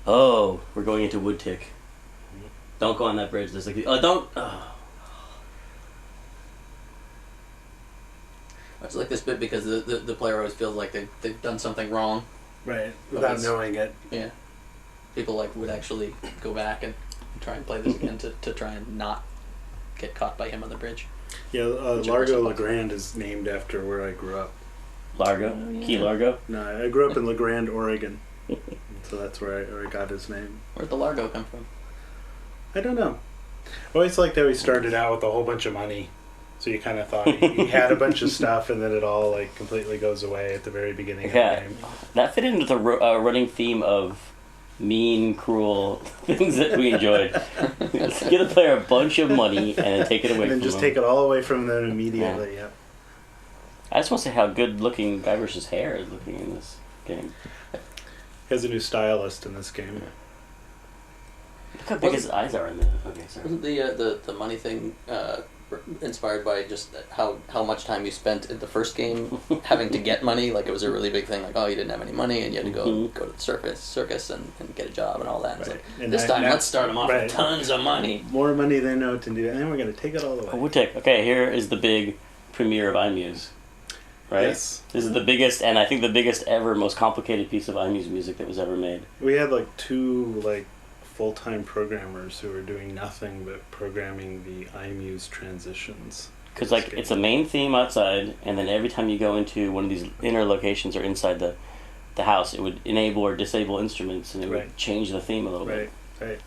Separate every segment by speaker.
Speaker 1: Oh, we're going into Woodtick. Don't go on that bridge. There's like, oh, don't. Oh.
Speaker 2: I just like this bit because the player always feels like they've done something wrong.
Speaker 3: Right, without knowing it.
Speaker 2: Yeah. People like would actually go back and try and play this again to try and not get caught by him on the bridge.
Speaker 3: Yeah, Largo LeGrand is named after where I grew up.
Speaker 1: Largo?
Speaker 2: Oh, yeah.
Speaker 1: Key Largo?
Speaker 3: No, I grew up in LeGrand, Oregon. So that's where I got his name.
Speaker 2: Where'd the Largo come from?
Speaker 3: I don't know. I always liked how he started out with a whole bunch of money. So you kind of thought he had a bunch of stuff, and then it all like completely goes away at the very beginning of the game.
Speaker 1: That fit into the running theme of mean, cruel things that we enjoyed. Give the player a bunch of money and then take it away from them.
Speaker 3: And then just take it all away from them immediately, yeah.
Speaker 1: I just want to say how good looking Guiber's hair is looking in this game.
Speaker 3: He has a new stylist in this game.
Speaker 1: Look how big his eyes are in the... Okay, sorry.
Speaker 2: Wasn't the money thing inspired by just how much time you spent in the first game having to get money? Like, it was a really big thing, like, oh, you didn't have any money and you had to go to the circus and get a job and all that. Right. It's like, and this time, let's start them off with tons of money.
Speaker 3: More money than they know what to do, and then we're going to take it all away.
Speaker 1: Okay, here is the big premiere of iMuse. Right?
Speaker 3: Yes.
Speaker 1: This is the biggest, and I think the biggest ever, most complicated piece of iMuse music that was ever made.
Speaker 3: We had like two full-time programmers who were doing nothing but programming the iMuse transitions.
Speaker 1: Because it's a main theme outside, and then every time you go into one of these inner locations or inside the house, it would enable or disable instruments, and it would change the theme a little bit.
Speaker 3: Right.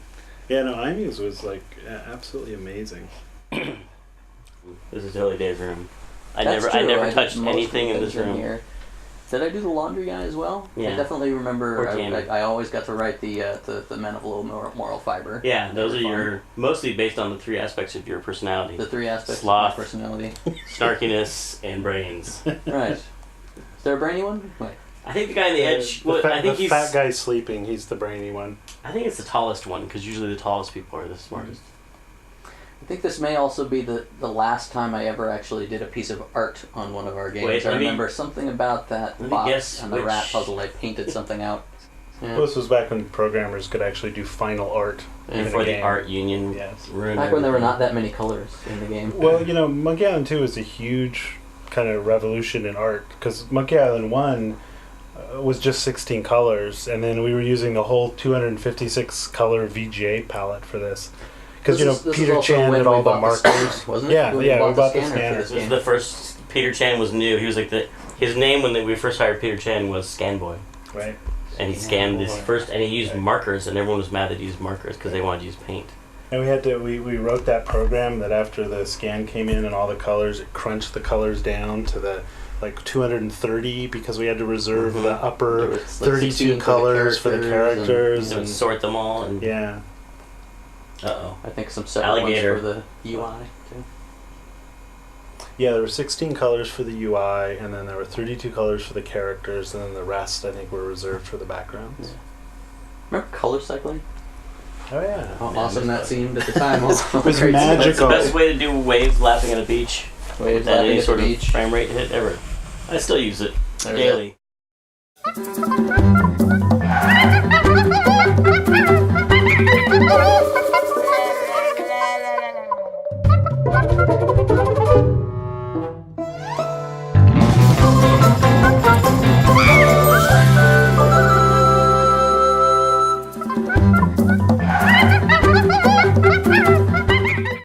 Speaker 3: Yeah, no, iMuse was absolutely amazing.
Speaker 1: This is early Dave's room. I never touched anything in this room. Here.
Speaker 2: Did I do the laundry guy as well?
Speaker 1: Yeah.
Speaker 2: I definitely remember. I always got to write the men of low moral fiber.
Speaker 1: Yeah, those are mostly based on the three aspects of your personality.
Speaker 2: The three aspects
Speaker 1: Sloth,
Speaker 2: of my personality.
Speaker 1: Snarkiness, and brains.
Speaker 2: Right. Is there a brainy one? Wait.
Speaker 1: I think the guy on the edge...
Speaker 3: the fat guy sleeping, he's the brainy one.
Speaker 1: I think it's the tallest one, because usually the tallest people are the smartest.
Speaker 2: I think this may also be the last time I ever actually did a piece of art on one of our games.
Speaker 1: Wait,
Speaker 2: I remember something about that box and the rat puzzle. I painted something out. Yeah.
Speaker 3: Well, this was back when programmers could actually do final art.
Speaker 1: Before the art union.
Speaker 3: Yes.
Speaker 2: Back when there were not that many colors in the game.
Speaker 3: Well, Monkey Island 2 is a huge kind of revolution in art, because Monkey Island 1 was just 16 colors, and then we were using the whole 256 color VGA palette for this. Because Peter Chan did all the markers,
Speaker 2: wasn't it?
Speaker 3: Yeah, we bought the scanner.
Speaker 1: This was the first. Peter Chan was new. He was like his name when we first hired Peter Chan was Scanboy.
Speaker 3: Right.
Speaker 1: And he scanned this first, and he used markers, and everyone was mad that he used markers because they wanted to use paint.
Speaker 3: And we wrote that program that after the scan came in and all the colors, it crunched the colors down to the 230 because we had to reserve the upper 32 colors for the characters
Speaker 1: and sort them all. And
Speaker 3: yeah.
Speaker 1: Uh-oh.
Speaker 2: I think some separate ones for the UI, too.
Speaker 3: Yeah, there were 16 colors for the UI, and then there were 32 colors for the characters, and then the rest, I think, were reserved for the backgrounds.
Speaker 2: Yeah. Remember color cycling?
Speaker 3: Oh, yeah.
Speaker 2: How awesome that seemed at the time. It was
Speaker 3: magical.
Speaker 1: That's the best way to do waves laughing at a beach.
Speaker 2: Waves laughing
Speaker 1: any
Speaker 2: at
Speaker 1: sort
Speaker 2: the beach.
Speaker 1: of frame rate hit ever. I still use it daily.